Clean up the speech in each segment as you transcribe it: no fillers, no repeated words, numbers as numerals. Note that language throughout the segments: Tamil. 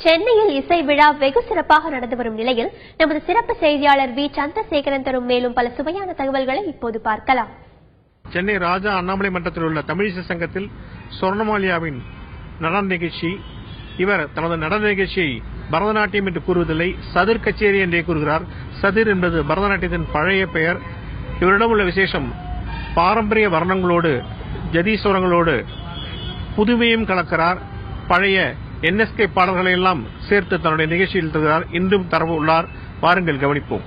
சென்னையில் இசை விழா வெகு சிறப்பாக நடந்து வரும் நிலையில் நமது சிறப்பு செய்தியாளர் வி சந்திரசேகரன் தரும் மேலும் பல சுவையான தகவல்களை இப்போது பார்க்கலாம். சென்னை ராஜா அண்ணாமலை மன்றத்தில் உள்ள தமிழிசை சங்கத்தில் சொர்ணமாலியாவின் நடன நிகழ்ச்சி. இவர் தனது நடன நிகழ்ச்சியை பரதநாட்டியம் என்று கூறுவதில்லை, சதுர் கச்சேரி என்றே கூறுகிறார். சதுர் என்பது பரதநாட்டியத்தின் பழைய பெயர். இவரிடம் உள்ள விசேஷம் பாரம்பரிய வர்ணங்களோடு ஜதீஸ்வரங்களோடு புதுமையும் கலக்கிறார். பழைய NSK பாடல்களை எல்லாம் சேர்த்து தன்னுடைய நிகழ்ச்சியில் தருகிறார். இன்றும் தரவு உள்ளார். வாருங்கள் கவனிப்போம்.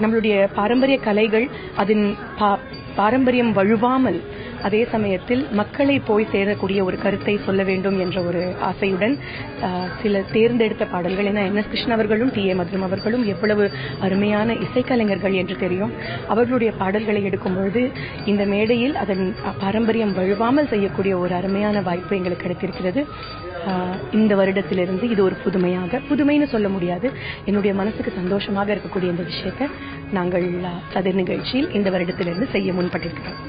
நம்மளுடைய பாரம்பரிய கலைகள் அதன் பாரம்பரியம் வழுவாமல் அதே சமயத்தில் மக்களை போய் சேரக்கூடிய ஒரு கருத்தை சொல்ல வேண்டும் என்ற ஒரு ஆசையுடன் சில தேர்ந்தெடுத்த பாடல்கள். ஏன்னா NS கிருஷ்ணன் அவர்களும் TA மதுரம் அவர்களும் எவ்வளவு அருமையான இசைக்கலைஞர்கள் என்று தெரியும். அவர்களுடைய பாடல்களை எடுக்கும் பொழுது இந்த மேடையில் அதன் பாரம்பரியம் வழுவாமல் செய்யக்கூடிய ஒரு அருமையான வாய்ப்பு எங்களுக்கு கிடைத்திருக்கிறது. இந்த வருடத்திலிருந்து இது ஒரு புதுமைன்னு சொல்ல முடியாது, என்னுடைய மனசுக்கு சந்தோஷமாக இருக்கக்கூடிய இந்த விஷயத்தை நாங்கள் சதுர் நிகழ்ச்சியில் இந்த வருடத்திலிருந்து செய்ய முன்பட்டிருக்கிறோம்.